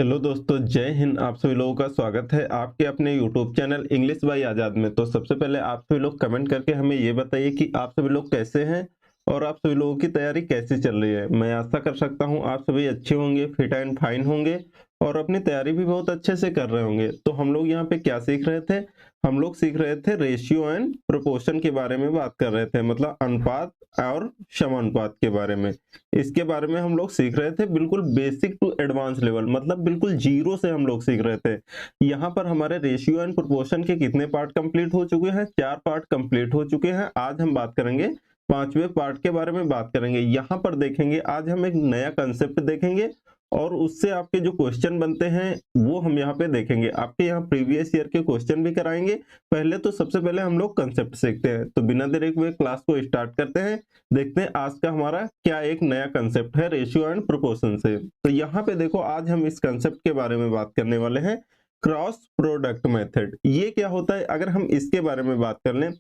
Hello दोस्तों, जय हिंद। आप सभी लोगों का स्वागत है आपके अपने यूट्यूब चैनल इंग्लिश बाय आज़ाद में। तो सबसे पहले आप सभी लोग कमेंट करके हमें ये बताइए कि आप सभी लोग कैसे हैं और आप सभी लोगों की तैयारी कैसी चल रही है। मैं आशा कर सकता हूं आप सभी अच्छे होंगे, फिट एंड फाइन होंगे और अपनी तैयारी भी बहुत अच्छे से कर रहे होंगे। तो हम लोग यहाँ पे क्या सीख रहे थे? हम लोग सीख रहे थे रेशियो एंड प्रोपोर्शन के बारे में बात कर रहे थे, मतलब अनुपात और समानुपात के बारे में। इसके बारे में हम लोग सीख रहे थे, बिल्कुल बेसिक टू एडवांस लेवल, मतलब बिल्कुल जीरो से हम लोग सीख रहे थे। यहाँ पर हमारे रेशियो एंड प्रोपोर्शन के कितने पार्ट कंप्लीट हो चुके हैं? 4 पार्ट कंप्लीट हो चुके हैं। आज हम बात करेंगे 5वें पार्ट के बारे में बात करेंगे। यहाँ पर देखेंगे आज हम एक नया कंसेप्ट देखेंगे और उससे आपके जो क्वेश्चन बनते हैं वो हम यहाँ पे देखेंगे। आपके यहाँ प्रीवियस ईयर के क्वेश्चन भी कराएंगे। पहले तो सबसे पहले हम लोग कंसेप्ट सीखते हैं। तो बिना देरी हुए क्लास को स्टार्ट करते हैं। देखते हैं आज का हमारा क्या एक नया कंसेप्ट है रेशियो एंड प्रोपोर्शन से। तो यहाँ पे देखो, आज हम इस कंसेप्ट के बारे में बात करने वाले हैं, क्रॉस प्रोडक्ट मेथड। ये क्या होता है? अगर हम इसके बारे में बात कर लें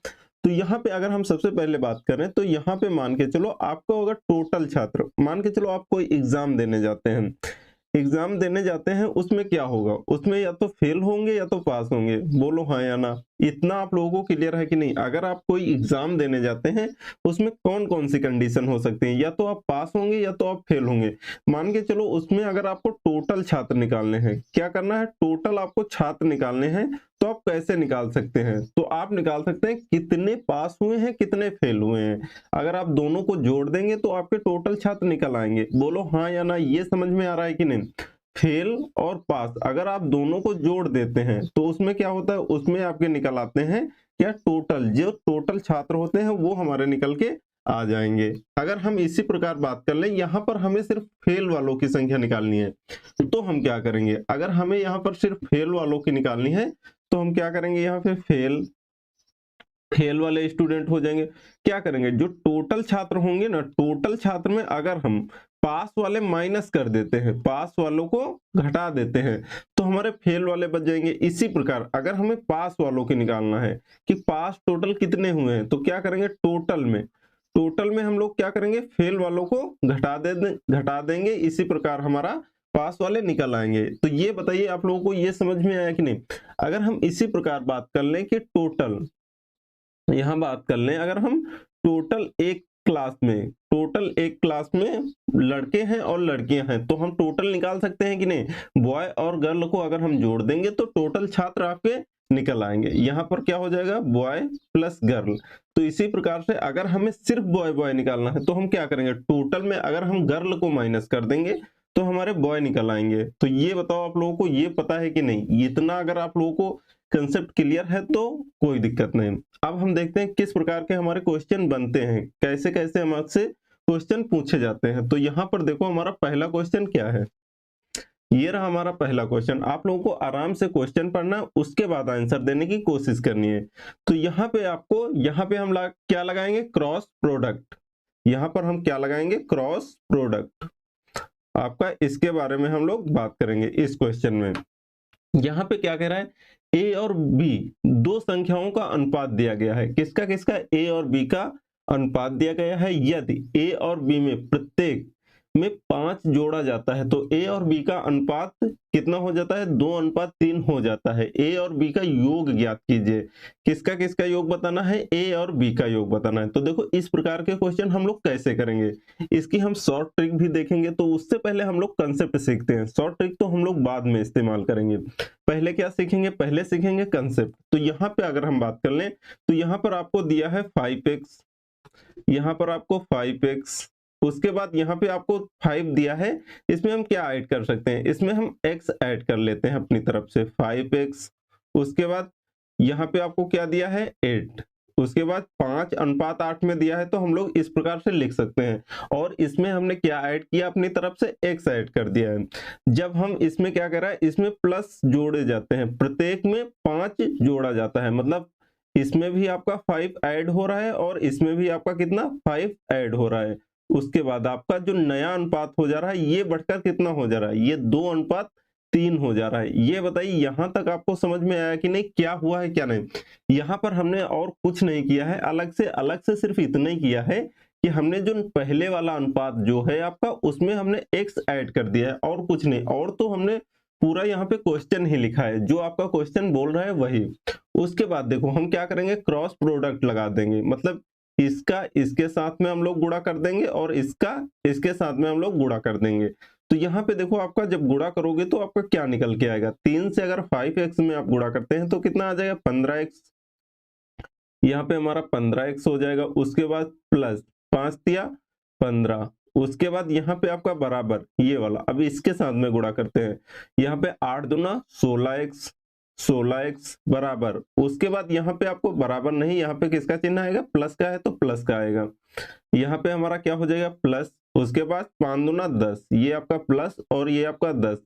तो यहाँ पे अगर हम सबसे पहले बात करें तो यहाँ पे मान के चलो, आपको अगर टोटल छात्र मान के चलो आप कोई एग्जाम देने जाते हैं, एग्जाम देने जाते हैं, उसमें क्या होगा? उसमें या तो फेल होंगे या तो पास होंगे। बोलो हाँ या ना। इतना आप लोगों को क्लियर है कि नहीं? अगर आप कोई एग्जाम देने जाते हैं उसमें कौन कौन सी कंडीशन हो सकती है? या तो आप पास होंगे या तो आप फेल होंगे। मान के चलो उसमें अगर आपको टोटल छात्र निकालने हैं, क्या करना है? टोटल आपको छात्र निकालने हैं। तो आप कैसे निकाल सकते हैं? तो आप निकाल सकते हैं कितने पास हुए हैं, कितने फेल हुए हैं। अगर आप दोनों को जोड़ देंगे तो आपके टोटल छात्र निकल आएंगे। बोलो हाँ या ना। ये समझ में आ रहा है कि नहीं? फेल और पास अगर आप दोनों को जोड़ देते हैं तो उसमें क्या होता है? उसमें आपके निकल आते हैं क्या? टोटल, जो टोटल छात्र होते हैं वो हमारे निकल के आ जाएंगे। अगर हम इसी प्रकार बात कर लें, यहाँ पर हमें सिर्फ फेल वालों की संख्या निकालनी है तो हम क्या करेंगे? अगर हमें यहाँ पर सिर्फ फेल वालों की निकालनी है तो हम क्या करेंगे? यहाँ पे फेल वाले स्टूडेंट हो जाएंगे। क्या करेंगे? जो टोटल छात्र होंगे ना, टोटल छात्र में अगर हम पास वाले माइनस कर देते हैं, पास वालों को घटा देते हैं तो हमारे फेल वाले बच जाएंगे। इसी प्रकार अगर हमें पास वालों की निकालना है कि पास टोटल कितने हुए हैं, तो क्या करेंगे? टोटल में हम लोग क्या करेंगे? फेल वालों को घटा देंगे। इसी प्रकार हमारा पास वाले निकल आएंगे। तो ये बताइए आप लोगों को ये समझ में आया कि नहीं? अगर हम इसी प्रकार बात कर लें कि टोटल, यहाँ बात कर लें अगर हम टोटल एक क्लास में लड़के हैं और लड़कियां हैं तो हम टोटल निकाल सकते हैं कि नहीं? बॉय और गर्ल को अगर हम जोड़ देंगे तो टोटल छात्र आपके निकल आएंगे। यहाँ पर क्या हो जाएगा? Boy plus girl. तो इसी प्रकार से अगर हमें सिर्फ बॉय बॉय निकालना है तो हम क्या करेंगे? टोटल में अगर हम गर्ल को माइनस कर देंगे तो हमारे बॉय निकल आएंगे। तो ये बताओ आप लोगों को ये पता है कि नहीं? इतना अगर आप लोगों को कंसेप्ट क्लियर है तो कोई दिक्कत नहीं। अब हम देखते हैं किस प्रकार के हमारे क्वेश्चन बनते हैं, कैसे कैसे हमसे क्वेश्चन पूछे जाते हैं। तो यहाँ पर देखो हमारा पहला क्वेश्चन क्या है। ये रहा हमारा पहला क्वेश्चन। आप लोगों को आराम से क्वेश्चन पढ़ना, उसके बाद आंसर देने की कोशिश करनी है। तो यहाँ पे हम क्या लगाएंगे? Cross product. यहाँ पर हम क्या लगाएंगे? Cross product. आपका इसके बारे में हम लोग बात करेंगे इस क्वेश्चन में। यहाँ पे क्या कह रहा है? ए और बी दो संख्याओं का अनुपात दिया गया है। किसका किसका? ए और बी का अनुपात दिया गया है। यदि ए और बी में प्रत्येक में 5 जोड़ा जाता है तो ए और बी का अनुपात कितना हो जाता है? 2:3 हो जाता है। ए और बी का योग ज्ञात कीजिए। किसका किसका योग बताना है? ए और बी का योग बताना है। तो देखो इस प्रकार के क्वेश्चन हम लोग कैसे करेंगे, इसकी हम शॉर्ट ट्रिक भी देखेंगे। तो उससे पहले हम लोग कंसेप्ट सीखते हैं। शॉर्ट ट्रिक तो हम लोग बाद में इस्तेमाल करेंगे। पहले क्या सीखेंगे? पहले सीखेंगे कंसेप्ट। तो यहाँ पे अगर हम बात कर लें तो यहाँ पर आपको दिया है 5x, यहाँ पर आपको 5x, उसके बाद यहाँ पे आपको 5 दिया है। इसमें हम क्या ऐड कर सकते हैं? इसमें हम x ऐड कर लेते हैं अपनी तरफ से, 5x। उसके बाद यहाँ पे आपको क्या दिया है? 8। उसके बाद 5:8 में दिया है तो हम लोग इस प्रकार से लिख सकते हैं। और इसमें हमने क्या ऐड किया? अपनी तरफ से x ऐड कर दिया है। जब हम इसमें क्या कर रहा है? इसमें प्लस जोड़े जाते हैं, प्रत्येक में 5 जोड़ा जाता है, मतलब इसमें भी आपका 5 ऐड हो रहा है और इसमें भी आपका कितना? 5 ऐड हो रहा है। उसके बाद आपका जो नया अनुपात हो जा रहा है ये बढ़कर कितना हो जा रहा है? ये 2:3 हो जा रहा है। ये बताइए यहां तक आपको समझ में आया कि नहीं? क्या हुआ है क्या नहीं? यहाँ पर हमने और कुछ नहीं किया है, अलग से सिर्फ इतना ही किया है कि हमने जो पहले वाला अनुपात जो है आपका, उसमें हमने x ऐड कर दिया है और कुछ नहीं। और तो हमने पूरा यहाँ पे क्वेश्चन ही लिखा है, जो आपका क्वेश्चन बोल रहा है वही। उसके बाद देखो हम क्या करेंगे, क्रॉस प्रोडक्ट लगा देंगे, मतलब इसका इसके साथ में हम लोग गुणा कर देंगे और इसका इसके साथ में हम लोग गुणा कर देंगे। तो यहाँ पे देखो आपका जब गुणा करोगे तो आपका क्या निकल के आएगा, 3 से अगर 5x में आप गुणा करते हैं तो कितना आ जाएगा, 15x। यहाँ पे हमारा 15x हो जाएगा। उसके बाद प्लस 5 दिया 15, उसके बाद यहाँ पे आपका बराबर ये वाला, अब इसके साथ में गुणा करते हैं। यहाँ पे 8 दूना 16x, 16x बराबर, उसके बाद यहाँ पे आपको बराबर नहीं, यहाँ पे किसका चिन्ह आएगा, प्लस का है तो प्लस का आएगा। यहाँ पे हमारा क्या हो जाएगा, प्लस, उसके बाद 5 दूना 10, ये आपका प्लस और ये आपका 10।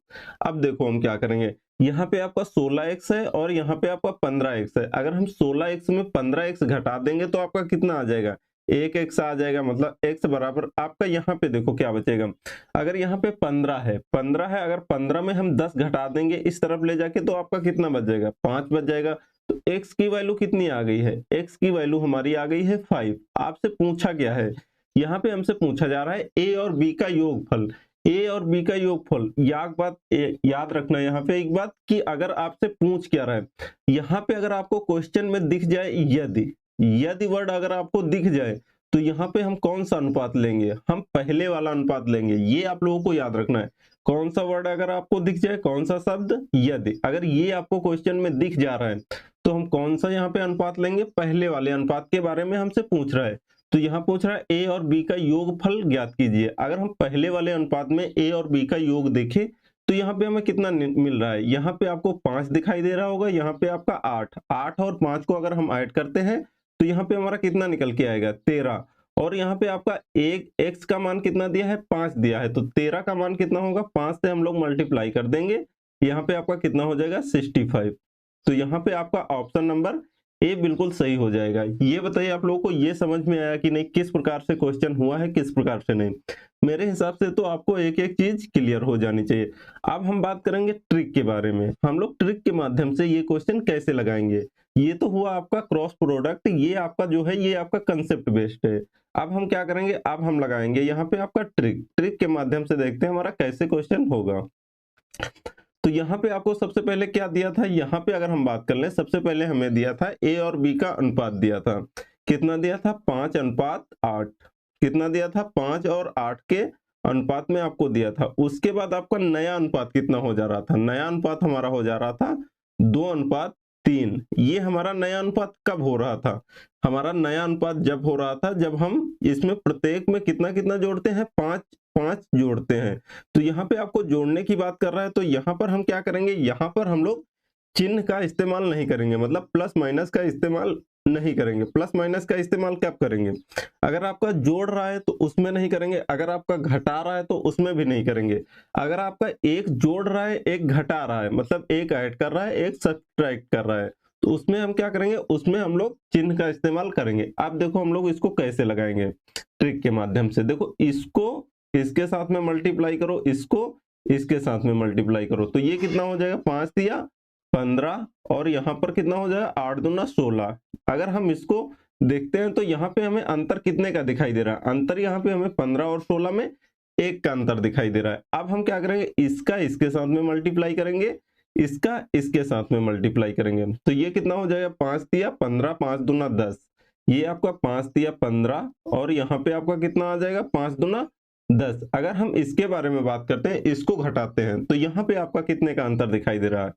अब देखो हम क्या करेंगे, यहाँ पे आपका 16x है और यहाँ पे आपका 15x है। अगर हम 16x में 15x घटा देंगे तो आपका कितना आ जाएगा, 1x आ जाएगा। मतलब x बराबर आपका यहाँ पे देखो क्या बचेगा, अगर यहाँ पे 15 है, 15 है, अगर 15 में हम 10 घटा देंगे इस तरफ ले जाके तो आपका कितना बच जाएगा, 5 बच जाएगा। तो x की वैल्यू कितनी आ गई है, x की वैल्यू हमारी आ गई है 5। आपसे पूछा क्या है, यहाँ पे हमसे पूछा जा रहा है a और b का योगफल। ए और बी का योगफल, याद रखना यहाँ पे एक बात कि अगर आपसे पूछ क्या रहा है, यहाँ पे अगर आपको क्वेश्चन में दिख जाए यदि वर्ड अगर आपको दिख जाए तो यहाँ पे हम कौन सा अनुपात लेंगे, हम पहले वाला अनुपात लेंगे। ये आप लोगों को याद रखना है, कौन सा वर्ड अगर आपको दिख जाए, कौन सा शब्द, यदि, अगर ये आपको क्वेश्चन में दिख जा रहा है तो हम कौन सा यहाँ पे अनुपात लेंगे, पहले वाले अनुपात के बारे में हमसे पूछ रहा है। तो यहाँ पूछ रहा है ए और बी का योगफल ज्ञात कीजिए। अगर हम पहले वाले अनुपात में ए और बी का योग देखें तो यहाँ पे हमें कितना मिल रहा है, यहाँ पे आपको 5 दिखाई दे रहा होगा, यहाँ पे आपका 8 और 5 को अगर हम ऐड करते हैं तो यहाँ पे हमारा कितना निकल के आएगा, 13। और यहाँ पे आपका एक x का मान कितना दिया है, 5 दिया है, तो 13 का मान कितना होगा, 5 से हम लोग मल्टीप्लाई कर देंगे, यहाँ पे आपका कितना हो जाएगा, 65। तो यहाँ पे आपका ऑप्शन नंबर ए बिल्कुल सही हो जाएगा। ये बताइए आप लोगों को ये समझ में आया कि नहीं, किस प्रकार से क्वेश्चन हुआ है, किस प्रकार से नहीं। मेरे हिसाब से तो आपको एक एक चीज क्लियर हो जानी चाहिए। अब हम बात करेंगे ट्रिक के बारे में, हम लोग ट्रिक के माध्यम से ये क्वेश्चन कैसे लगाएंगे। ये तो हुआ आपका क्रॉस प्रोडक्ट, ये आपका जो है ये आपका कंसेप्ट बेस्ड है। अब हम क्या करेंगे, अब हम लगाएंगे यहाँ पे आपका ट्रिक के माध्यम से देखते हैं हमारा कैसे क्वेश्चन होगा। तो यहाँ पे आपको सबसे पहले क्या दिया था, यहाँ पे अगर हम बात कर लें, सबसे पहले हमें दिया था ए और बी का अनुपात दिया था, कितना दिया था, 5:8। कितना दिया था, 5 और 8 के अनुपात में आपको दिया था। उसके बाद आपका नया अनुपात कितना हो जा रहा था, नया अनुपात हमारा हो जा रहा था 2:3। ये हमारा नया अनुपात कब हो रहा था, हमारा नया अनुपात जब हो रहा था जब हम इसमें प्रत्येक में कितना कितना जोड़ते हैं, 5 जोड़ते हैं। तो यहाँ पे आपको जोड़ने की बात कर रहा है, तो यहाँ पर हम क्या करेंगे, यहाँ पर हम लोग चिन्ह का इस्तेमाल नहीं करेंगे, मतलब प्लस माइनस का इस्तेमाल नहीं करेंगे। प्लस माइनस का इस्तेमाल कब करेंगे, अगर आपका जोड़ रहा है तो उसमें नहीं करेंगे, अगर आपका घटा रहा है तो उसमें भी नहीं करेंगे। अगर आपका एक जोड़ रहा है एक घटा रहा है, मतलब एक ऐड कर रहा है एक सब्ट्रैक्ट कर रहा है, तो उसमें हम क्या करेंगे, उसमें हम लोग चिन्ह का इस्तेमाल करेंगे। अब देखो हम लोग इसको कैसे लगाएंगे ट्रिक के माध्यम से, देखो इसको इसके साथ में मल्टीप्लाई करो, इसको इसके साथ में मल्टीप्लाई करो, तो ये कितना हो जाएगा, 5 दिया 15 और यहाँ पर कितना हो जाएगा, 8 दूना 16। अगर हम इसको देखते हैं तो यहाँ पे हमें अंतर कितने का दिखाई दे रहा है, अंतर यहाँ पे हमें 15 और 16 में 1 का अंतर दिखाई दे रहा है। अब हम क्या करेंगे, इसका इसके साथ में मल्टीप्लाई करेंगे, इसका इसके साथ में मल्टीप्लाई करेंगे, तो ये कितना हो जाएगा, 5 दिया 15, 5 दूना 10, ये आपका 5 दिया 15 और यहाँ पे आपका कितना आ जाएगा, 5 दूना 10। अगर हम इसके बारे में बात करते हैं, इसको घटाते हैं, तो यहाँ पे आपका कितने का अंतर दिखाई दे रहा है,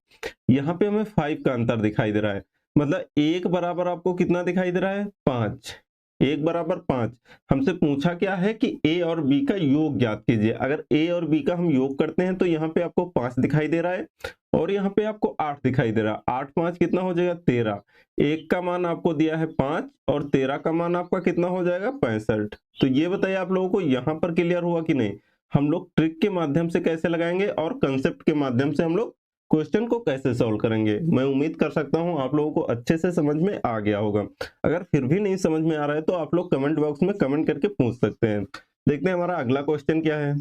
यहाँ पे हमें 5 का अंतर दिखाई दे रहा है। मतलब 1 बराबर आपको कितना दिखाई दे रहा है, 5, 1 बराबर 5। हमसे पूछा क्या है कि ए और बी का योग ज्ञात कीजिए। अगर ए और बी का हम योग करते हैं तो यहाँ पे आपको 5 दिखाई दे रहा है और यहाँ पे आपको 8 दिखाई दे रहा है। 8 5 कितना हो जाएगा, 13। 1 का मान आपको दिया है 5 और 13 का मान आपका कितना हो जाएगा, 65। तो ये बताइए आप लोगों को यहाँ पर क्लियर हुआ कि नहीं, हम लोग ट्रिक के माध्यम से कैसे लगाएंगे और कंसेप्ट के माध्यम से हम लोग क्वेश्चन को कैसे सॉल्व करेंगे। मैं उम्मीद कर सकता हूं आप लोगों को अच्छे से समझ में आ गया होगा। अगर फिर भी नहीं समझ में आ रहा है तो आप लोग कमेंट बॉक्स में कमेंट करके पूछ सकते हैं। देखते हैं हमारा अगला क्वेश्चन क्या है।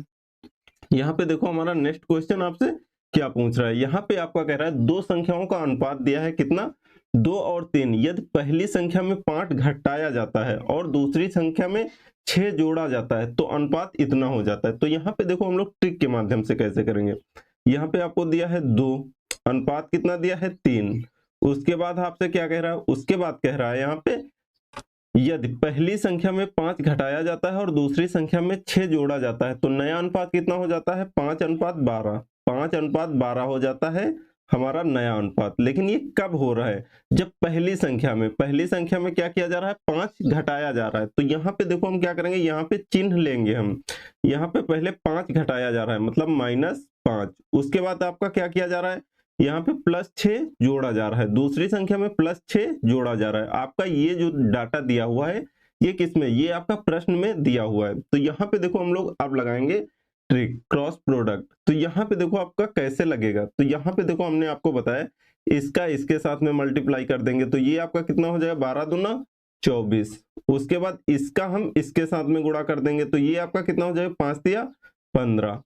यहाँ पे देखो हमारा नेक्स्ट क्वेश्चन आपसे क्या पूछ रहा है। यहाँ पे आपका कह रहा है दो संख्याओं का अनुपात दिया है, कितना, 2 और 3। यदि पहली संख्या में 5 घटाया जाता है और दूसरी संख्या में 6 जोड़ा जाता है तो अनुपात इतना हो जाता है। तो यहाँ पे देखो हम लोग ट्रिक के माध्यम से कैसे करेंगे। यहाँ पे आपको दिया है 2, अनुपात कितना दिया है 3। उसके बाद आपसे क्या कह रहा है, उसके बाद कह रहा है यहाँ पे यदि पहली संख्या में 5 घटाया जाता है और दूसरी संख्या में 6 जोड़ा जाता है तो नया अनुपात कितना हो जाता है, 5:12। 5:12 हो जाता है हमारा नया अनुपात। लेकिन ये कब हो रहा है, जब पहली संख्या में क्या किया जा रहा है, 5 घटाया जा रहा है। तो यहाँ पे देखो हम क्या करेंगे, यहाँ पे चिन्ह लेंगे हम। यहाँ पे पहले 5 घटाया जा रहा है मतलब -5। उसके बाद आपका क्या किया जा रहा है, यहाँ पे +6 जोड़ा जा रहा है, दूसरी संख्या में +6 जोड़ा जा रहा है। आपका ये जो डाटा दिया हुआ है ये किसमें, ये आपका प्रश्न में दिया हुआ है। तो यहाँ पे देखो हम लोग अब लगाएंगे ट्रिक क्रॉस प्रोडक्ट। तो यहाँ पे देखो आपका कैसे लगेगा, तो यहाँ पे देखो हमने आपको बताया इसका इसके साथ में मल्टीप्लाई कर देंगे तो ये आपका कितना हो जाएगा, 12 दूना 24। उसके बाद इसका हम इसके साथ में गुणा कर देंगे तो ये आपका कितना हो जाएगा, 5 दिया 15।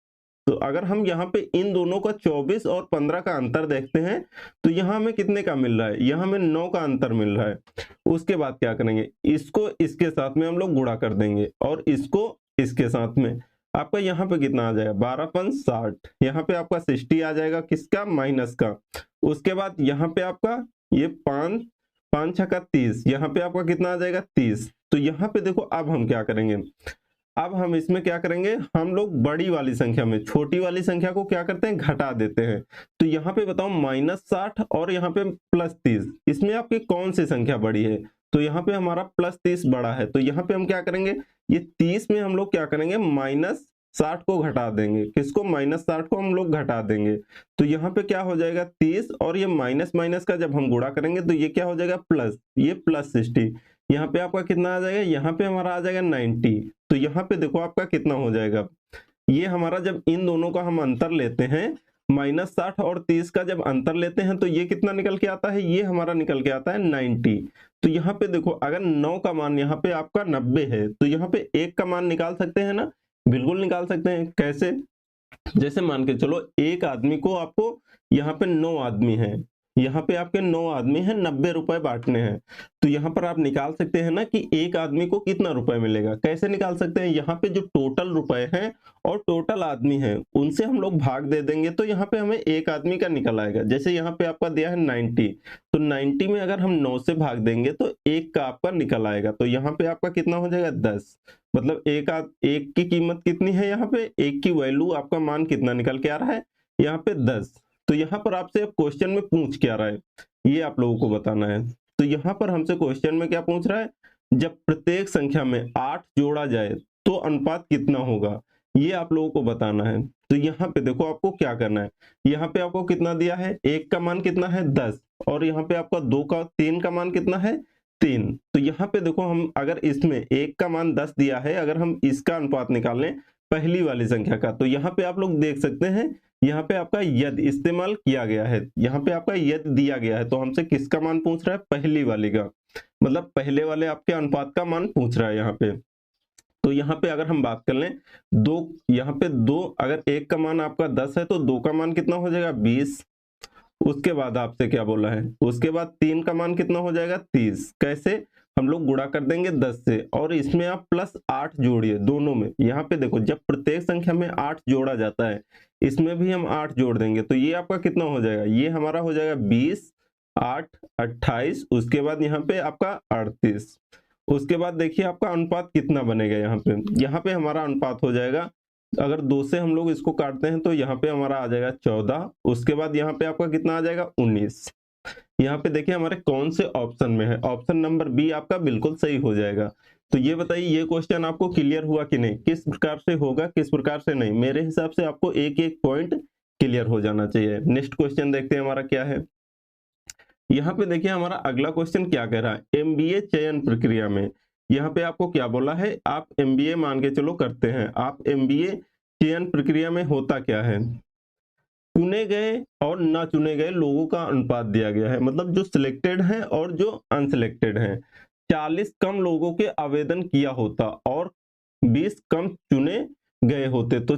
तो अगर हम यहाँ पे इन दोनों का 24 और 15 का अंतर देखते हैं तो यहाँ हमें कितने का मिल रहा है, यहाँ हमें 9 का अंतर मिल रहा है। उसके बाद क्या करेंगे, इसको इसके साथ में हम लोग गुणा कर देंगे और इसको इसके साथ में। आपका यहाँ पे कितना आ जाएगा, 12×5 = 60। यहाँ पे आपका 60 आ जाएगा, किसका, माइनस का। उसके बाद यहाँ पे आपका ये 5 5×6 = 30, यहाँ पे आपका कितना आ जाएगा, 30। तो यहाँ पे देखो अब हम क्या करेंगे, अब हम इसमें क्या करेंगे, हम लोग बड़ी वाली संख्या में छोटी वाली संख्या को क्या करते हैं, घटा देते हैं। तो यहाँ पे बताओ -60 और यहाँ पे +30, इसमें आपकी कौन सी संख्या बड़ी है, तो यहाँ पे हमारा +30 बड़ा है। तो यहाँ पे हम क्या करेंगे, ये 30 में हम लोग क्या करेंगे, -60 को घटा देंगे। किसको, -60 को हम लोग घटा देंगे। तो यहाँ पे क्या हो जाएगा, 30 और ये माइनस माइनस का जब हम गुणा करेंगे तो ये क्या हो जाएगा, प्लस, ये +60। यहाँ पे आपका कितना आ जाएगा, यहाँ पे हमारा आ जाएगा 90। तो यहाँ पे देखो आपका कितना हो जाएगा, ये हमारा जब इन दोनों का हम अंतर लेते हैं, -60 और 30 का जब अंतर लेते हैं तो ये कितना निकल के आता है, ये हमारा निकल के आता है 90। तो यहाँ पे देखो अगर 9 का मान यहाँ पे आपका 90 है तो यहाँ पे 1 का मान निकाल सकते हैं ना, बिल्कुल निकाल सकते हैं। कैसे, जैसे मान के चलो एक आदमी को आपको यहाँ पे 9 आदमी हैं, यहाँ पे आपके 9 आदमी हैं, 90 रुपए बांटने हैं। तो यहाँ पर आप निकाल सकते हैं ना कि एक आदमी को कितना रुपए मिलेगा। कैसे निकाल सकते हैं, यहाँ पे जो टोटल रुपए हैं और टोटल आदमी हैं उनसे हम लोग भाग दे देंगे तो यहाँ पे हमें एक आदमी का निकल आएगा। जैसे यहाँ पे आपका दिया है 90, तो 90 में अगर हम 9 से भाग देंगे तो एक का आपका निकल आएगा। तो यहाँ पे आपका कितना हो जाएगा, 10। मतलब एक की कीमत कितनी है, यहाँ पे एक की वैल्यू, आपका मान कितना निकल के आ रहा है, यहाँ पे 10। तो यहाँ पर आपसे क्वेश्चन में पूछ क्या रहा है, ये आप लोगों को बताना है। तो यहाँ पर हमसे क्वेश्चन में क्या पूछ रहा है, जब प्रत्येक संख्या में 8 जोड़ा जाए तो अनुपात कितना होगा, ये आप लोगों को बताना है। तो यहाँ पे देखो आपको क्या करना है, यहाँ पे आपको कितना दिया है, एक का मान कितना है 10 और यहाँ पे आपका 3 का मान कितना है 3। तो यहाँ पे देखो हम अगर इसमें एक का मान 10 दिया है, अगर हम इसका अनुपात निकाल लें पहली वाली संख्या का, तो यहाँ पे आप लोग देख सकते हैं यहाँ पे आपका यदि इस्तेमाल किया गया है, यहाँ पे आपका यदि दिया गया है। तो हमसे किसका मान पूछ रहा है, पहली वाली का, मतलब पहले वाले आपके अनुपात का मान पूछ रहा है यहाँ पे। तो यहाँ पे अगर हम बात कर लें दो, यहाँ पे 2, अगर एक का मान आपका 10 है तो 2 का मान कितना हो जाएगा, 20। उसके बाद आपसे क्या बोला है, उसके बाद 3 का मान कितना हो जाएगा, 30। कैसे, हम लोग गुणा कर देंगे 10 से और इसमें आप +8 जोड़िए दोनों में। यहाँ पे देखो जब प्रत्येक संख्या में 8 जोड़ा जाता है, इसमें भी हम 8 जोड़ देंगे तो ये आपका कितना हो जाएगा, ये हमारा हो जाएगा 20, 8 28। उसके बाद यहाँ पे आपका 38। उसके बाद देखिए आपका अनुपात कितना बनेगा, यहाँ पे हमारा अनुपात हो जाएगा, अगर 2 से हम लोग इसको काटते हैं तो यहाँ पे हमारा आ जाएगा 14। उसके बाद यहाँ पे आपका कितना आ जाएगा, 19। यहाँ पे देखिए हमारे कौन से ऑप्शन में है, ऑप्शन नंबर बी आपका बिल्कुल सही हो जाएगा। तो ये बताइए ये क्वेश्चन आपको क्लियर हुआ कि नहीं, किस प्रकार से होगा किस प्रकार से नहीं। मेरे हिसाब से आपको एक एक पॉइंट क्लियर हो जाना चाहिए। नेक्स्ट क्वेश्चन देखते हैं हमारा क्या है। यहाँ पे देखिए हमारा अगला क्वेश्चन क्या कह रहा है, एमबीए चयन प्रक्रिया में यहाँ पे आपको क्या बोला है, आप एमबीए मान के चलो करते हैं, आप एमबीए चयन प्रक्रिया में होता क्या है, चुने गए और ना चुने गए लोगों का अनुपात दिया गया है, मतलब जो सिलेक्टेड हैं और जो अनसिलेक्टेड हैं। 40 कम लोगों के आवेदन किया होता और 20 कम चुने गए होते तो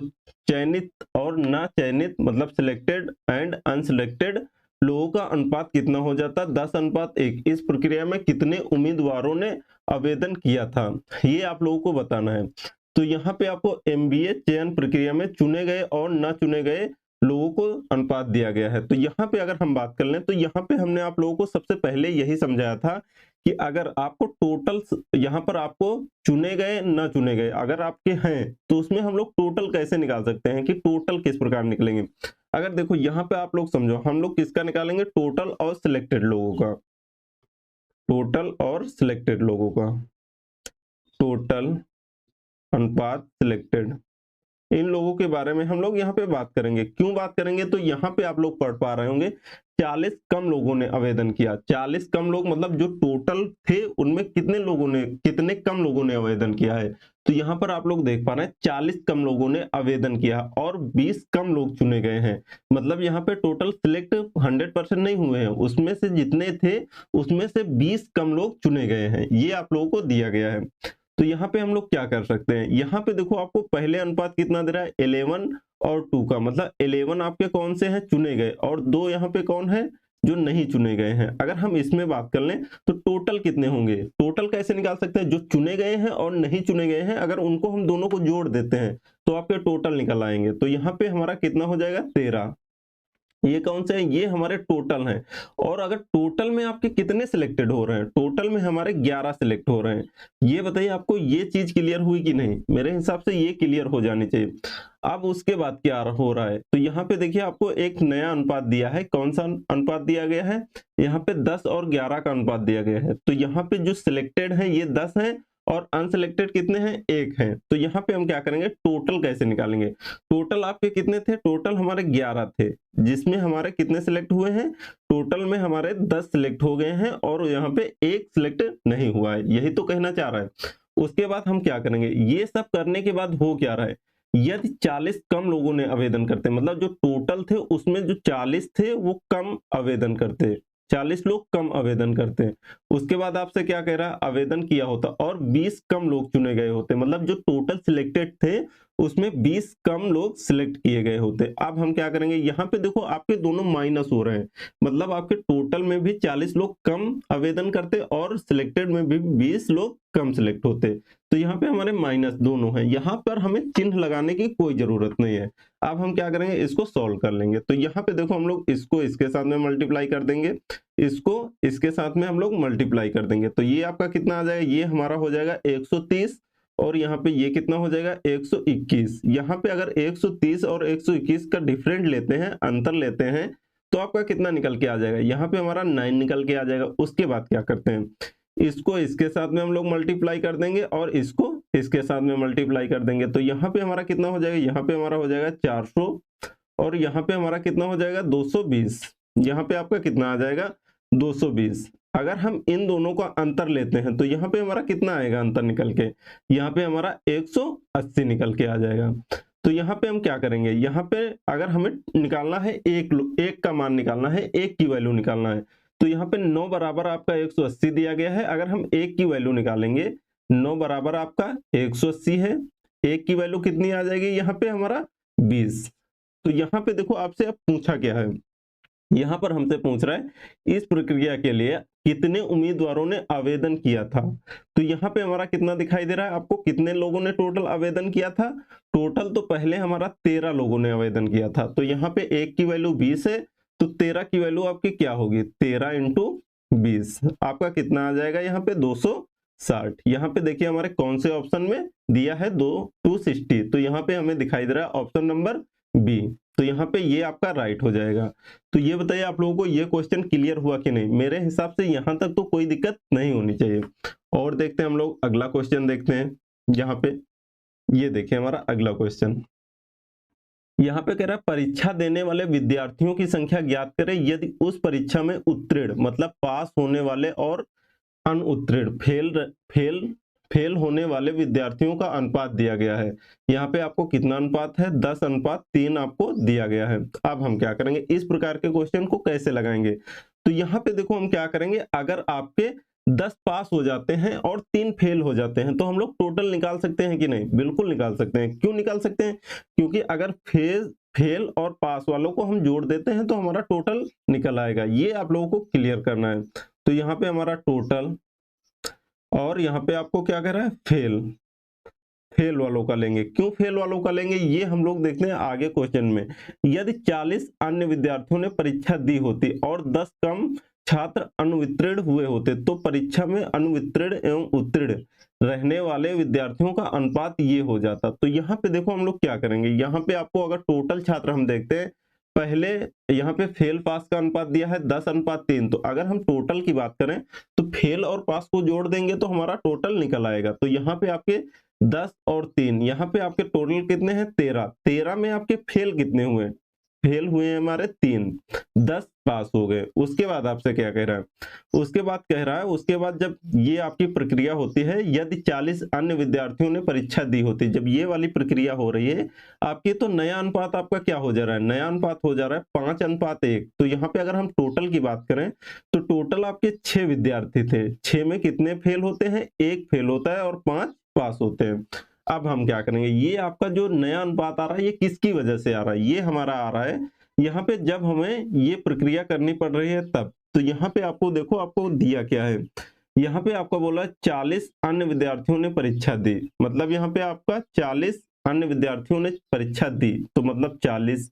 चयनित और ना चयनित मतलब सिलेक्टेड एंड अनसिलेक्टेड लोगों का अनुपात कितना हो जाता, 10:1। इस प्रक्रिया में कितने उम्मीदवारों ने आवेदन किया था, ये आप लोगों को बताना है। तो यहाँ पे आपको एमबीए चयन प्रक्रिया में चुने गए और ना चुने गए लोगों को अनुपात दिया गया है। तो यहाँ पे अगर हम बात कर लें तो यहाँ पे हमने आप लोगों को सबसे पहले यही समझाया था कि अगर आपको टोटल यहाँ पर आपको चुने गए ना चुने गए अगर आपके हैं तो उसमें हम लोग टोटल कैसे निकाल सकते हैं कि टोटल किस प्रकार निकलेंगे। अगर देखो यहाँ पे आप लोग समझो, हम लोग किसका निकालेंगे, टोटल और सिलेक्टेड लोगों का, टोटल और सिलेक्टेड लोगों का, टोटल अनुपात सिलेक्टेड, इन लोगों के बारे में हम लोग यहाँ पे बात करेंगे। क्यों बात करेंगे, तो यहाँ पे आप लोग पढ़ पा रहे होंगे 40 कम लोगों ने आवेदन किया। 40 कम लोग मतलब जो टोटल थे उनमें कितने कम लोगों ने आवेदन किया है। तो यहाँ पर आप लोग देख पा रहे हैं 40 कम लोगों ने आवेदन किया और 20 कम लोग चुने गए हैं। मतलब यहाँ पे टोटल सिलेक्ट 100% नहीं हुए हैं, उसमें से जितने थे उसमें से 20 कम लोग चुने गए हैं, ये आप लोगों को दिया गया है। तो यहाँ पे हम लोग क्या कर सकते हैं, यहाँ पे देखो आपको पहले अनुपात कितना दे रहा है, 11 और 2 का, मतलब 11 आपके कौन से हैं, चुने गए, और 2 यहाँ पे कौन है, जो नहीं चुने गए हैं। अगर हम इसमें बात कर लें तो टोटल कितने होंगे, टोटल कैसे निकाल सकते हैं, जो चुने गए हैं और नहीं चुने गए हैं अगर उनको हम दोनों को जोड़ देते हैं तो आपके टोटल निकल आएंगे। तो यहाँ पे हमारा कितना हो जाएगा, 13। ये कौन से हैं, ये हमारे टोटल हैं। और अगर टोटल में आपके कितने सिलेक्टेड हो रहे हैं, टोटल में हमारे 11 सिलेक्ट हो रहे हैं। ये बताइए आपको ये चीज क्लियर हुई कि नहीं, मेरे हिसाब से ये क्लियर हो जानी चाहिए। अब उसके बाद क्या हो रहा है, तो यहाँ पे देखिए आपको एक नया अनुपात दिया है। कौन सा अनुपात दिया गया है, यहाँ पे 10 और 11 का अनुपात दिया गया है। तो यहाँ पे जो सिलेक्टेड है ये 10 है और अनसिलेक्टेड कितने हैं, 1 है। तो यहाँ पे हम क्या करेंगे, टोटल कैसे निकालेंगे। टोटल आपके कितने थे, टोटल हमारे 11 थे, जिसमें हमारे कितने सिलेक्ट हुए हैं, टोटल में हमारे 10 सिलेक्ट हो गए हैं और यहाँ पे 1 सिलेक्ट नहीं हुआ है, यही तो कहना चाह रहा है। उसके बाद हम क्या करेंगे, ये सब करने के बाद हो क्या रहा है, यदि 40 कम लोगों ने आवेदन करते, मतलब जो टोटल थे उसमें जो 40 थे वो कम आवेदन करते, 40 लोग कम आवेदन करते हैं। उसके बाद आपसे क्या कह रहा है, आवेदन किया होता और 20 कम लोग चुने गए होते, मतलब जो टोटल सिलेक्टेड थे उसमें 20 कम लोग सिलेक्ट किए गए होते। अब हम क्या करेंगे, यहाँ पे देखो आपके दोनों माइनस हो रहे हैं, मतलब आपके टोटल में भी 40 लोग कम आवेदन करते और सिलेक्टेड में भी 20 लोग कम सिलेक्ट होते। तो यहाँ पे हमारे माइनस दोनों हैं, यहाँ पर हमें चिन्ह लगाने की कोई जरूरत नहीं है। अब हम क्या करेंगे, इसको सॉल्व कर लेंगे। तो यहाँ पे देखो हम लोग इसको इसके साथ में मल्टीप्लाई कर देंगे, इसको इसके साथ में हम लोग मल्टीप्लाई कर देंगे। तो ये आपका कितना आ जाएगा, ये हमारा हो जाएगा 130 और यहाँ पे ये कितना हो जाएगा 121। यहाँ पे अगर 130 और 121 का डिफरेंट लेते हैं, अंतर लेते हैं, तो आपका कितना निकल के आ जाएगा, यहाँ पे हमारा 9 निकल के आ जाएगा। उसके बाद क्या करते हैं, इसको इसके साथ में हम लोग मल्टीप्लाई कर देंगे और इसको इसके साथ में मल्टीप्लाई कर देंगे। तो यहाँ पे हमारा कितना हो जाएगा, यहाँ पे हमारा हो जाएगा 400 और यहाँ पे हमारा कितना हो जाएगा 220। यहाँ पे आपका कितना आ जाएगा 220। अगर हम इन दोनों का अंतर लेते हैं तो यहाँ पे हमारा कितना आएगा अंतर निकल के, यहाँ पे हमारा 180 निकल के आ जाएगा। तो यहाँ पे हम क्या करेंगे, यहाँ पे अगर हमें निकालना है एक का मान निकालना है, एक की वैल्यू निकालना है, तो यहाँ पे 9 बराबर आपका 180 दिया गया है। अगर हम एक की वैल्यू निकालेंगे, 9 बराबर आपका 180 है, एक की वैल्यू कितनी आ जाएगी, यहाँ पे हमारा 20। तो यहाँ पे देखो आपसे अब पूछा क्या है, यहाँ पर हमसे पूछ रहा है इस प्रक्रिया के लिए कितने उम्मीदवारों ने आवेदन किया था। तो यहाँ पे हमारा कितना दिखाई दे रहा है आपको, कितने लोगों ने टोटल आवेदन किया था, टोटल तो पहले हमारा 13 लोगों ने आवेदन किया था। तो यहाँ पे एक की वैल्यू 20 है, तो 13 की वैल्यू आपकी क्या होगी, 13 इंटू 20, आपका कितना आ जाएगा यहाँ पे 260। यहाँ पे देखिए हमारे कौन से ऑप्शन में दिया है 260, तो यहाँ पे हमें दिखाई दे रहा है ऑप्शन नंबर बी। तो यहाँ पे ये आपका राइट हो जाएगा। तो ये बताइए आप लोगों को ये क्वेश्चन क्लियर हुआ कि नहीं, मेरे हिसाब से यहाँ तक तो कोई दिक्कत नहीं होनी चाहिए। और देखते हैं हम लोग अगला क्वेश्चन देखते हैं। यहाँ पे ये देखिए हमारा अगला क्वेश्चन, यहाँ पे कह रहा है परीक्षा देने वाले विद्यार्थियों की संख्या ज्ञात करें यदि उस परीक्षा में उत्तीर्ण मतलब पास होने वाले और अनुत्तीर्ण फेल होने वाले विद्यार्थियों का अनुपात दिया गया है। यहाँ पे आपको कितना अनुपात है, 10:3 आपको दिया गया है। अब हम क्या करेंगे, इस प्रकार के क्वेश्चन को कैसे लगाएंगे। तो यहाँ पे देखो हम क्या करेंगे, अगर आपके 10 पास हो जाते हैं और 3 फेल हो जाते हैं तो हम लोग टोटल निकाल सकते हैं कि नहीं, बिल्कुल निकाल सकते हैं। क्यों निकाल सकते हैं, क्योंकि अगर फेल और पास वालों को हम जोड़ देते हैं तो हमारा टोटल निकल आएगा। ये आप लोगों को क्लियर करना है। तो यहाँ पे हमारा टोटल और यहाँ पे आपको क्या कह रहा है, फेल वालों का लेंगे। क्यों फेल वालों का लेंगे ये हम लोग देखते हैं आगे क्वेश्चन में। यदि 40 अन्य विद्यार्थियों ने परीक्षा दी होती और 10 कम छात्र अनुत्तीर्ण हुए होते तो परीक्षा में अनुत्तीर्ण एवं उत्तीर्ण रहने वाले विद्यार्थियों का अनुपात ये हो जाता। तो यहाँ पे देखो हम लोग क्या करेंगे, यहाँ पे आपको अगर टोटल छात्र हम देखते हैं, पहले यहाँ पे फेल पास का अनुपात दिया है 10:3। तो अगर हम टोटल की बात करें तो फेल और पास को जोड़ देंगे तो हमारा टोटल निकल आएगा। तो यहाँ पे आपके 10 और 3, यहाँ पे आपके टोटल कितने हैं 13। 13 में आपके फेल कितने हुए, फेल हुए हैं हमारे 3, 10 पास हो गए। उसके बाद आपसे क्या कह रहा है, उसके बाद कह रहा है उसके बाद जब ये आपकी प्रक्रिया होती है, यदि 40 अन्य विद्यार्थियों ने परीक्षा दी होती, जब ये वाली प्रक्रिया हो रही है आपकी, तो नया अनुपात आपका क्या हो जा रहा है, नया अनुपात हो जा रहा है 5:1। तो यहाँ पे अगर हम टोटल की बात करें तो टोटल आपके 6 विद्यार्थी थे, 6 में कितने फेल होते हैं, 1 फेल होता है और 5 पास होते हैं। अब हम क्या करेंगे, ये आपका जो नया अनुपात आ रहा है ये किसकी वजह से आ रहा है, ये हमारा आ रहा है यहाँ पे जब हमें ये प्रक्रिया करनी पड़ रही है तब। तो यहाँ पे आपको देखो आपको दिया क्या है, यहाँ पे आपका बोला 40 अन्य विद्यार्थियों ने परीक्षा दी, मतलब यहाँ पे आपका 40 अन्य विद्यार्थियों ने परीक्षा दी, तो मतलब 40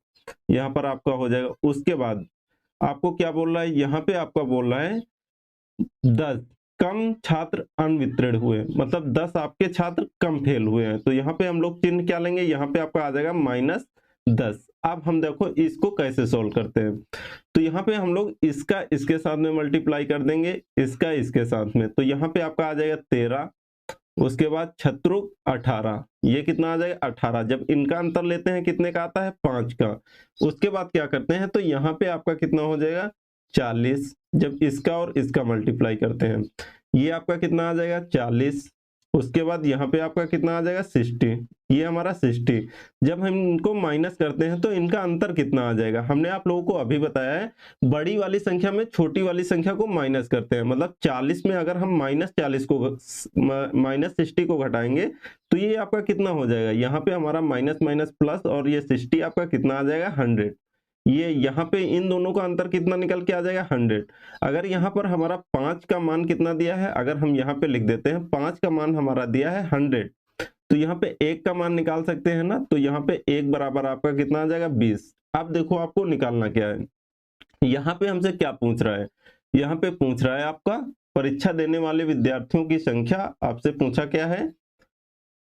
यहाँ पर आपका हो जाएगा। उसके बाद आपको क्या बोल रहा है, यहाँ पे आपका बोल रहा है 10 कम छात्र अनवितरण हुए, मतलब 10 आपके छात्र कम फेल हुए हैं। तो यहाँ पे हम लोग चिन्ह क्या लेंगे, यहाँ पे आपका आ जाएगा -10। अब हम देखो इसको कैसे सोल्व करते हैं, तो यहाँ पे हम लोग इसका इसके साथ में मल्टीप्लाई कर देंगे, इसका इसके साथ में, तो यहाँ पे आपका आ जाएगा 13। उसके बाद छत्रुक 18, ये कितना आ जाएगा 18। जब इनका अंतर लेते हैं कितने का आता है 5 का। उसके बाद क्या करते हैं, तो यहाँ पे आपका कितना हो जाएगा 40। जब इसका और इसका मल्टीप्लाई करते हैं ये आपका कितना आ जाएगा 40। उसके बाद यहाँ पे आपका कितना आ जाएगा 60, ये हमारा 60। जब हम इनको माइनस करते हैं तो इनका अंतर कितना आ जाएगा, हमने आप लोगों को अभी बताया है बड़ी वाली संख्या में छोटी वाली संख्या को माइनस करते हैं, मतलब 40 में अगर हम -40 को -60 को घटाएंगे तो ये आपका कितना हो जाएगा, यहाँ पे हमारा माइनस माइनस प्लस और ये 60 आपका कितना आ जाएगा 100। ये यहाँ पे इन दोनों का अंतर कितना निकल के आ जाएगा 100। अगर यहाँ पर हमारा 5 का मान कितना दिया है, अगर हम यहाँ पे लिख देते हैं 5 का मान हमारा दिया है 100, तो यहाँ पे 1 का मान निकाल सकते हैं ना, तो यहाँ पे 1 बराबर आपका कितना आ जाएगा 20। अब देखो आपको निकालना क्या है, यहाँ पे हमसे क्या पूछ रहा है, यहाँ पे पूछ रहा है आपका परीक्षा देने वाले विद्यार्थियों की संख्या, आपसे पूछा क्या है।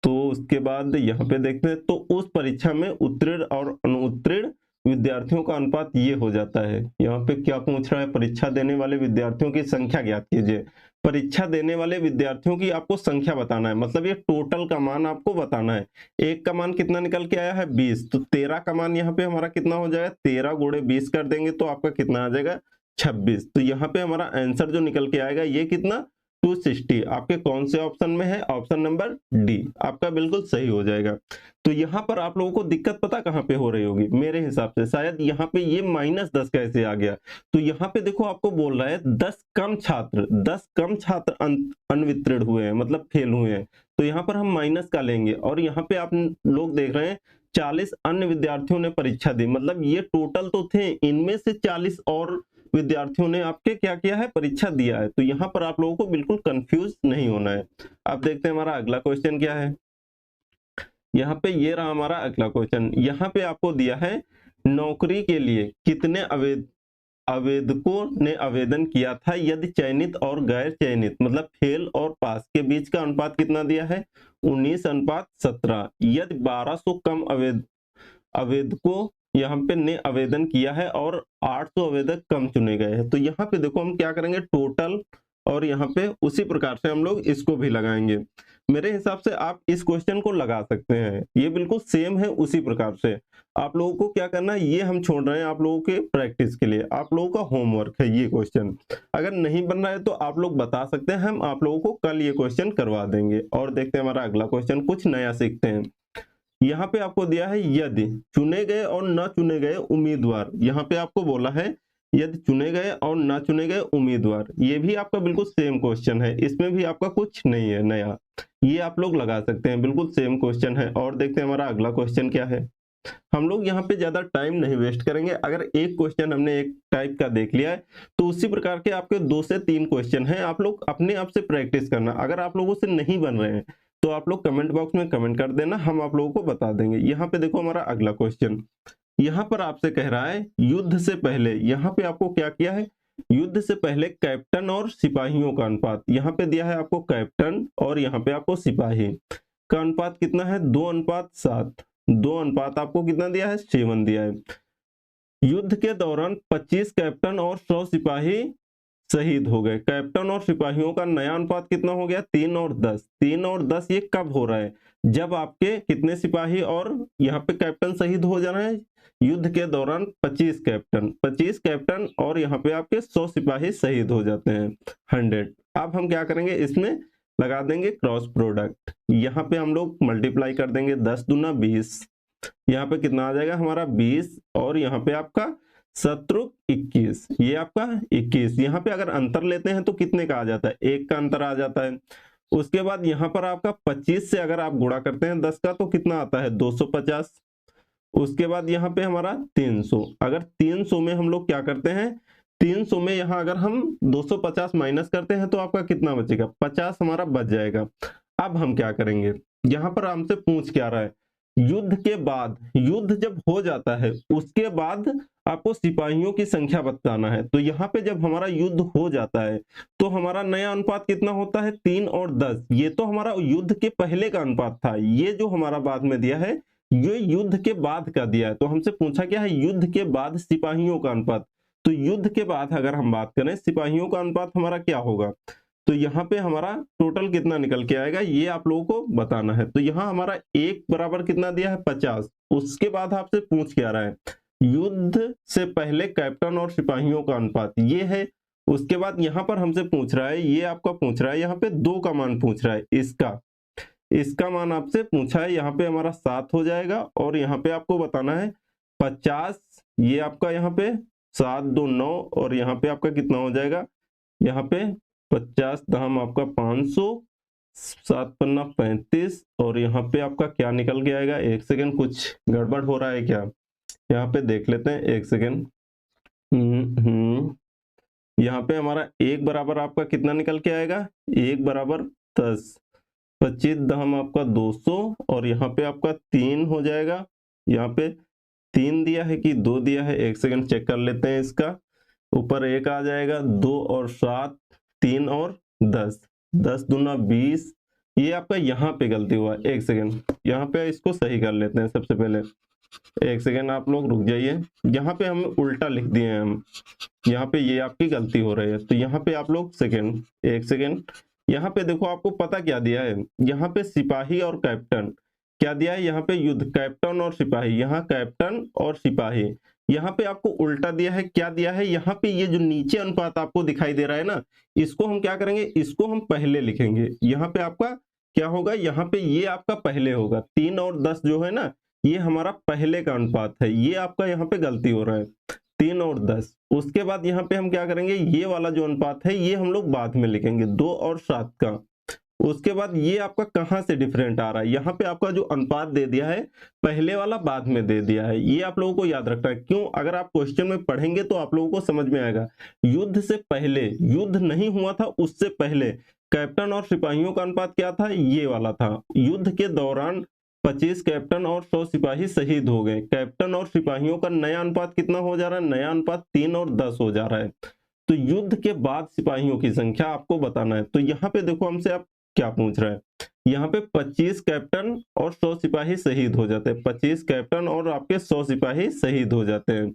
तो उसके बाद यहाँ पे देखते हैं तो उस परीक्षा में उत्तीर्ण और अनुत्तीर्ण विद्यार्थियों का अनुपात ये हो जाता है। यहाँ पे क्या पूछ रहा है, परीक्षा देने वाले विद्यार्थियों की संख्या ज्ञात कीजिए। परीक्षा देने वाले विद्यार्थियों की आपको संख्या बताना है, मतलब ये टोटल का मान आपको बताना है। 1 का मान कितना निकल के आया है 20, तो 13 का मान यहाँ पे हमारा कितना हो जाएगा, 13 गुणे 20 कर देंगे तो आपका कितना आ जाएगा 26। तो यहाँ पे हमारा आंसर जो निकल के आएगा ये कितना 260। आपके कौन से ऑप्शन में है, ऑप्शन नंबर डी आपका बिल्कुल सही हो जाएगा। तो यहाँ पर आप लोगों को दिक्कत पता कहाँ पे हो रही होगी, मेरे हिसाब से शायद यहाँ पे ये -10 कैसे आ गया। तो यहाँ पे देखो आपको बोल रहा है 10 कम छात्र अनवितरण हुए हैं, मतलब फेल हुए हैं, तो यहाँ पर हम माइनस का लेंगे। और यहाँ पे आप लोग देख रहे हैं 40 अन्य विद्यार्थियों ने परीक्षा दी, मतलब ये टोटल तो थे, इनमें से 40 और विद्यार्थियों ने आपके क्या किया है, परीक्षा दिया है। तो यहाँ पर आप लोगों को बिल्कुल कंफ्यूज नहीं होना है। अब देखते हैं हमारा अगला क्वेश्चन क्या है। यहाँ पे ये रहा हमारा अगला क्वेश्चन, यहाँ पे आपको दिया है नौकरी के लिए कितने आवेदकों ने आवेदन किया था, यदि चयनित और गैर चयनित, मतलब फेल और पास के बीच का अनुपात कितना दिया है 19:17। यदि 1200 कम आवेदकों यहाँ पे ने आवेदन किया है और 800 आवेदक कम चुने गए हैं। तो यहाँ पे देखो हम क्या करेंगे, टोटल और यहाँ पे उसी प्रकार से हम लोग इसको भी लगाएंगे। मेरे हिसाब से आप इस क्वेश्चन को लगा सकते हैं, ये बिल्कुल सेम है उसी प्रकार से। आप लोगों को क्या करना है, ये हम छोड़ रहे हैं आप लोगों के प्रैक्टिस के लिए, आप लोगों का होमवर्क है ये क्वेश्चन। अगर नहीं बन रहा है तो आप लोग बता सकते हैं, हम आप लोगों को कल ये क्वेश्चन करवा देंगे। और देखते हैं हमारा अगला क्वेश्चन, कुछ नया सीखते हैं। यहाँ पे आपको दिया है यदि चुने गए और न चुने गए उम्मीदवार, यहाँ पे आपको बोला है यदि चुने गए और न चुने गए उम्मीदवार, ये भी आपका बिल्कुल सेम क्वेश्चन है, इसमें भी आपका कुछ नहीं है नया, ये आप लोग लगा सकते हैं, बिल्कुल सेम क्वेश्चन है। और देखते हैं हमारा अगला क्वेश्चन क्या है। हम लोग यहाँ पे ज्यादा टाइम नहीं वेस्ट करेंगे, अगर एक क्वेश्चन हमने एक टाइप का देख लिया है तो उसी प्रकार के आपके 2 से 3 क्वेश्चन हैं, आप लोग अपने आप से प्रैक्टिस करना। अगर आप लोगों से नहीं बन रहे हैं तो आप लोग कमेंट बॉक्स में कमेंट कर देना, हम आप लोगों को बता देंगे। यहाँ पे देखो हमारा अगला क्वेश्चन, यहाँ पर आपसे कह रहा है युद्ध से पहले, यहाँ पे आपको क्या किया है, युद्ध से पहले कैप्टन और सिपाहियों का अनुपात, यहाँ पे दिया है आपको कैप्टन और यहाँ पे आपको सिपाही का अनुपात कितना है, 2:7। 2 अनुपात आपको कितना दिया है, 7 दिया है। युद्ध के दौरान 25 कैप्टन और 100 सिपाही शहीद हो गए। कैप्टन और सिपाहियों का नया अनुपात कितना हो गया, 3 और 10। 3 और 10 ये कब हो रहा है, जब आपके कितने सिपाही और यहाँ पे कैप्टन शहीद हो जा रहे हैं, युद्ध के दौरान 25 कैप्टन और यहाँ पे आपके 100 सिपाही शहीद हो जाते हैं, 100। अब हम क्या करेंगे, इसमें लगा देंगे क्रॉस प्रोडक्ट। यहाँ पे हम लोग मल्टीप्लाई कर देंगे, 10 दूना 20, यहाँ पे कितना आ जाएगा हमारा 20 और यहाँ पे आपका 21, ये आपका 21। यहाँ पे अगर अंतर लेते हैं तो कितने का आ जाता है, 1 का अंतर आ जाता है। उसके बाद यहाँ पर आपका 25 से अगर आप गुणा करते हैं 10 का तो कितना आता है, 250। उसके बाद यहाँ पे हमारा 300, अगर 300 में हम लोग क्या करते हैं, 300 में यहाँ अगर हम 250 माइनस करते हैं तो आपका कितना बचेगा, 50 हमारा बच जाएगा। अब हम क्या करेंगे, यहाँ पर हमसे पूछ क्या रहा है, युद्ध के बाद, युद्ध जब हो जाता है उसके बाद आपको सिपाहियों की संख्या बताना है। तो यहाँ पे जब हमारा युद्ध हो जाता है तो हमारा नया अनुपात कितना होता है, 3 और 10। ये तो हमारा युद्ध के पहले का अनुपात था, ये जो हमारा बाद में दिया है ये युद्ध के बाद का दिया है। तो हमसे पूछा क्या है, युद्ध के बाद सिपाहियों का अनुपात। तो युद्ध के बाद अगर हम बात करें सिपाहियों का अनुपात हमारा क्या होगा, तो यहाँ पे हमारा टोटल कितना निकल के आएगा ये आप लोगों को बताना है। तो यहाँ हमारा 1 बराबर कितना दिया है, 50। उसके बाद आपसे पूछ क्या रहा है, युद्ध से पहले कैप्टन और सिपाहियों का अनुपात ये है। उसके बाद यहाँ पर हमसे पूछ रहा है, ये आपका पूछ रहा है यहाँ पे 2 का मान पूछ रहा है, इसका मान आपसे पूछा है, यहाँ पे हमारा 7 हो जाएगा। और यहाँ पे आपको बताना है 50, ये आपका यहाँ पे 7 2 9 और यहाँ पे आपका कितना हो जाएगा, यहाँ पे 50 दाम आपका 500, 7 पन्ना 35 और यहाँ पे आपका क्या निकल के आएगा, एक सेकेंड, कुछ गड़बड़ हो रहा है क्या, यहाँ पे देख लेते हैं, एक सेकेंड। यहाँ पे हमारा 1 बराबर आपका कितना निकल के आएगा, 1 बराबर 10, 25 दहम आपका 200 और यहाँ पे आपका 3 हो जाएगा। यहाँ पे 3 दिया है कि 2 दिया है, एक सेकंड चेक कर लेते हैं इसका। ऊपर 1 आ जाएगा, 2 और 7, 3 और 10, 10 दूना 20। ये आपका यहाँ पे गलती हुआ, एक सेकंड, यहाँ पे इसको सही कर लेते हैं। सबसे पहले एक सेकंड आप लोग रुक जाइए, यहाँ पे हम उल्टा लिख दिए हैं हम, यहाँ पे ये आपकी गलती हो रही है। तो यहाँ पे आप लोग सेकंड, एक सेकंड, यहाँ पे देखो आपको पता क्या दिया है, यहाँ पे सिपाही और कैप्टन क्या दिया है, यहाँ पे युद्ध, कैप्टन और सिपाही, यहाँ कैप्टन और सिपाही, यहाँ पे आपको उल्टा दिया है। क्या दिया है, यहाँ पे ये जो नीचे अनुपात आपको दिखाई दे रहा है ना, इसको हम क्या करेंगे, इसको हम पहले लिखेंगे। यहाँ पे आपका क्या होगा, यहाँ पे ये आपका पहले होगा, 3 और 10 जो है ना ये हमारा पहले का अनुपात है, ये आपका यहाँ पे गलती हो रहा है, 3 और 10। उसके बाद यहाँ पे हम क्या करेंगे, ये वाला जो अनुपात है ये हम लोग बाद में लिखेंगे, 2 और 7 का। उसके बाद ये आपका कहाँ से डिफरेंट आ रहा है, यहाँ पे आपका जो अनुपात दे दिया है पहले वाला बाद में दे दिया है, ये आप लोगों को याद रखना है। क्यों, अगर आप क्वेश्चन में पढ़ेंगे तो आप लोगों को समझ में आएगा। युद्ध से पहले, युद्ध नहीं हुआ था उससे पहले कैप्टन और सिपाहियों का अनुपात क्या था, ये वाला था। युद्ध के दौरान 25 कैप्टन और 100 सिपाही शहीद हो गए। कैप्टन और सिपाहियों का नया अनुपात कितना हो जा रहा है, नया अनुपात 3 और 10 हो जा रहा है। तो युद्ध के बाद सिपाहियों की संख्या आपको बताना है। तो यहाँ पे देखो हमसे आप क्या पूछ रहा है, यहाँ पे 25 कैप्टन और 100 सिपाही शहीद हो जाते हैं, 25 कैप्टन और आपके 100 सिपाही शहीद हो जाते हैं।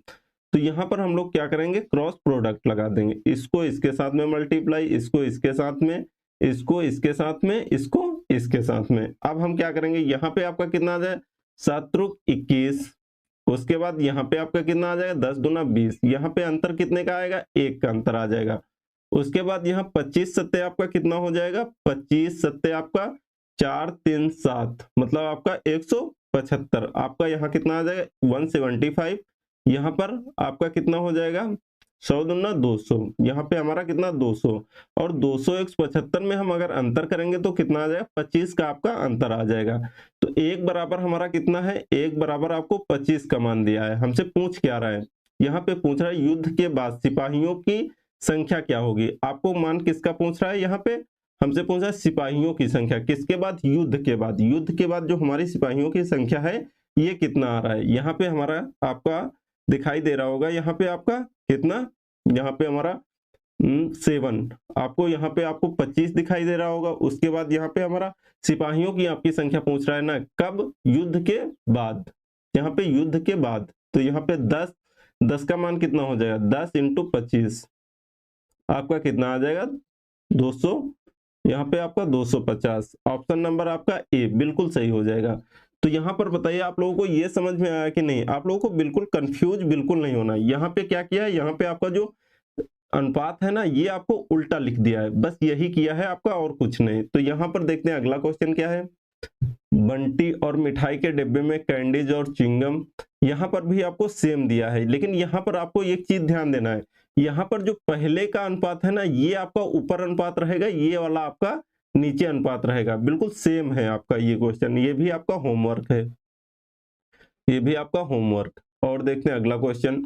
तो यहाँ पर हम लोग क्या करेंगे, क्रॉस प्रोडक्ट लगा देंगे, इसको इसके साथ में मल्टीप्लाई, इसको इसके साथ में, इसको इसके साथ में, इसको इसके साथ में। अब हम क्या करेंगे, यहाँ पे आपका कितना आ जाए, 7 21। उसके बाद यहाँ पे आपका कितना आ जाएगा, 10 दूना 20। यहाँ पे अंतर कितने का आएगा, 1 का अंतर आ जाएगा। उसके बाद यहाँ 25 सत्ते आपका कितना हो जाएगा, 25 सत्ते आपका 4 3 7, मतलब आपका 175। आपका यहाँ कितना आ जाएगा, 175। यहाँ पर आपका कितना हो जाएगा, 100 दूना 200, यहाँ पे हमारा कितना 200, और 200 175 में हम अगर अंतर करेंगे तो कितना आ जाएगा, 25 का आपका अंतर आ जाएगा। तो 1 बराबर हमारा कितना है, 1 बराबर आपको 25 का मान दिया है। हमसे पूछ क्या रहा है, यहाँ पे पूछ रहा है युद्ध के बाद सिपाहियों की संख्या क्या होगी। आपको मान किसका पूछ रहा है, यहाँ पे हमसे पूछा सिपाहियों की संख्या, किसके बाद? युद्ध के बाद। युद्ध के बाद जो हमारी सिपाहियों की संख्या है ये कितना आ रहा है? यहाँ पे हमारा आपका दिखाई दे रहा होगा, यहाँ पे आपका कितना, यहाँ पे हमारा 7, आपको यहाँ पे आपको 25 दिखाई दे रहा होगा। उसके बाद यहाँ पे हमारा सिपाहियों की आपकी संख्या पूछ रहा है ना, कब? युद्ध के बाद। यहाँ पे युद्ध के बाद, तो यहाँ पे 10 का मान कितना हो जाएगा? 10 × 25 आपका कितना आ जाएगा? 200, यहाँ पे आपका 250। ऑप्शन नंबर आपका ए बिल्कुल सही हो जाएगा। तो यहाँ पर बताइए आप लोगों को ये समझ में आया कि नहीं? आप लोगों को बिल्कुल कंफ्यूज बिल्कुल नहीं होना। यहाँ पे क्या किया है, यहाँ पे आपका जो अनुपात है ना, ये आपको उल्टा लिख दिया है, बस यही किया है आपका, और कुछ नहीं। तो यहाँ पर देखते हैं अगला क्वेश्चन क्या है। बंटी और मिठाई के डिब्बे में कैंडीज और च्युइंगम, यहाँ पर भी आपको सेम दिया है, लेकिन यहाँ पर आपको एक चीज ध्यान देना है, यहाँ पर जो पहले का अनुपात है ना, ये आपका ऊपर अनुपात रहेगा, ये वाला आपका नीचे अनुपात रहेगा। बिल्कुल सेम है आपका ये क्वेश्चन, ये भी आपका होमवर्क है, ये भी आपका होमवर्क। और देखते हैं अगला क्वेश्चन।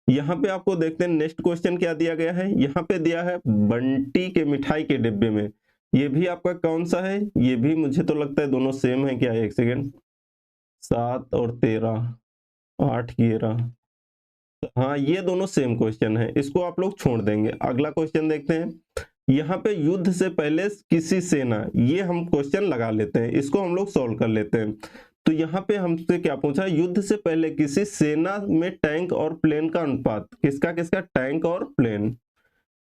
यहाँ पे आपको देखते हैं नेक्स्ट क्वेश्चन क्या दिया गया है। यहाँ पे दिया है बंटी के मिठाई के डिब्बे में, ये भी आपका कौन सा है? ये भी मुझे तो लगता है दोनों सेम है। क्या? एक सेकेंड, 7 और 13, 8 11, हाँ ये दोनों सेम क्वेश्चन है, इसको आप लोग छोड़ देंगे। अगला क्वेश्चन देखते हैं। यहाँ पे युद्ध से पहले किसी सेना, ये हम क्वेश्चन लगा लेते हैं, इसको हम लोग सॉल्व कर लेते हैं। तो यहाँ पे हमसे क्या पूछा? युद्ध से पहले किसी सेना में टैंक और प्लेन का अनुपात, किसका किसका? टैंक और प्लेन,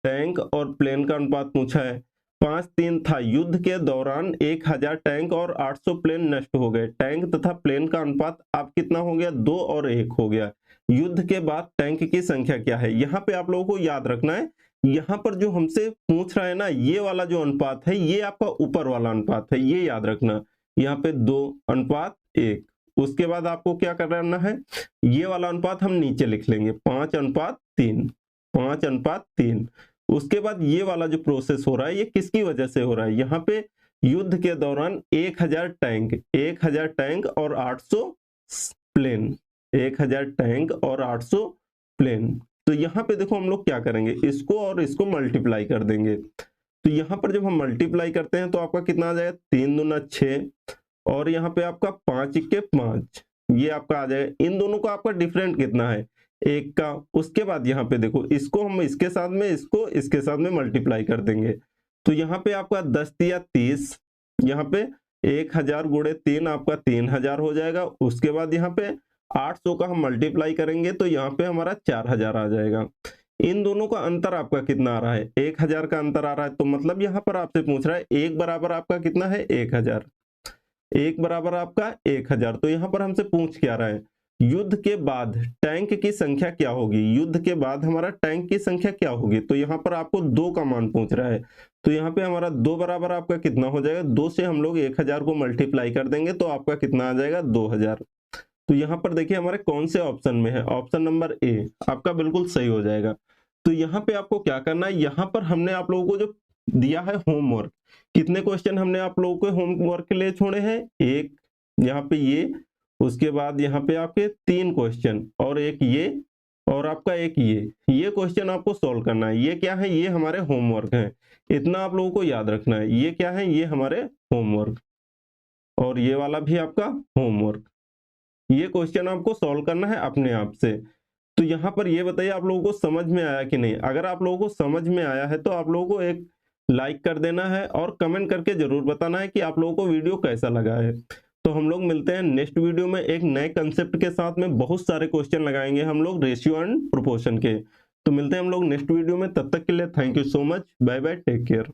टैंक और प्लेन का अनुपात पूछा है। 5-3 था। युद्ध के दौरान 1000 टैंक और 800 प्लेन नष्ट हो गए। टैंक तथा प्लेन का अनुपात अब कितना हो गया? 2 और 1 हो गया। युद्ध के बाद टैंक की संख्या क्या है? यहाँ पे आप लोगों को याद रखना है, यहाँ पर जो हमसे पूछ रहा है ना, ये वाला जो अनुपात है, ये आपका ऊपर वाला अनुपात है, ये याद रखना। यहाँ पे 2:1। उसके बाद आपको क्या करना है, ये वाला अनुपात हम नीचे लिख लेंगे, 5:3, 5:3। उसके बाद ये वाला जो प्रोसेस हो रहा है, ये किसकी वजह से हो रहा है? यहाँ पे युद्ध के दौरान 1000 टैंक और 800 प्लेन, 1000 टैंक और 800 प्लेन। तो यहाँ पे देखो हम लोग क्या करेंगे, इसको और इसको मल्टीप्लाई कर देंगे। तो यहाँ पर जब हम मल्टीप्लाई करते हैं तो आपका कितना आ जाएगा? 3 दूना 6, और यहाँ पे आपका 5 × 5, ये आपका आ जाएगा। इन दोनों का आपका डिफरेंट कितना है? 1 का। उसके बाद यहाँ पे देखो, इसको हम इसके साथ में, इसको इसके साथ में मल्टीप्लाई कर देंगे। तो यहाँ पे आपका 10 × 30, यहाँ पे 1000 × 3 आपका 3000 हो जाएगा। उसके बाद यहाँ पे 800 का हम मल्टीप्लाई करेंगे तो यहाँ पे हमारा 4000 आ जाएगा। इन दोनों का अंतर आपका कितना आ रहा है? 1000 का अंतर आ रहा है। तो मतलब यहाँ पर आपसे पूछ रहा है 1 बराबर आपका कितना है? 1000, 1 बराबर आपका 1000। तो यहाँ पर हमसे पूछ क्या रहा है? युद्ध के बाद टैंक की संख्या क्या होगी? युद्ध के बाद हमारा टैंक की संख्या क्या होगी? तो यहाँ पर आपको 2 का मान पूछ रहा है। तो यहाँ पे हमारा 2 बराबर आपका कितना हो जाएगा? 2 से हम लोग 1000 को मल्टीप्लाई कर देंगे तो आपका कितना आ जाएगा? 2000। तो यहाँ पर देखिए हमारे कौन से ऑप्शन में है? ऑप्शन नंबर ए आपका बिल्कुल सही हो जाएगा। तो यहाँ पे आपको क्या करना है, यहाँ पर हमने आप लोगों को जो दिया है होमवर्क, कितने क्वेश्चन हमने आप लोगों को होमवर्क के लिए छोड़े हैं? 1 यहाँ पे ये, उसके बाद यहाँ पे आपके 3 क्वेश्चन, और एक ये, और आपका एक ये क्वेश्चन आपको सॉल्व करना है। ये क्या है? ये हमारे होमवर्क हैं, इतना आप लोगों को याद रखना है। ये क्या है? ये हमारे होमवर्क, और ये वाला भी आपका होमवर्क। ये क्वेश्चन आपको सॉल्व करना है अपने आप से। तो यहाँ पर ये बताइए आप लोगों को समझ में आया कि नहीं? अगर आप लोगों को समझ में आया है तो आप लोगों को एक लाइक कर देना है और कमेंट करके जरूर बताना है कि आप लोगों को वीडियो कैसा लगा है। तो हम लोग मिलते हैं नेक्स्ट वीडियो में एक नए कंसेप्ट के साथ में। बहुत सारे क्वेश्चन लगाएंगे हम लोग रेशियो एंड प्रोपोर्शन के। तो मिलते हैं हम लोग नेक्स्ट वीडियो में, तब तक के लिए thank you so much, bye bye, take care.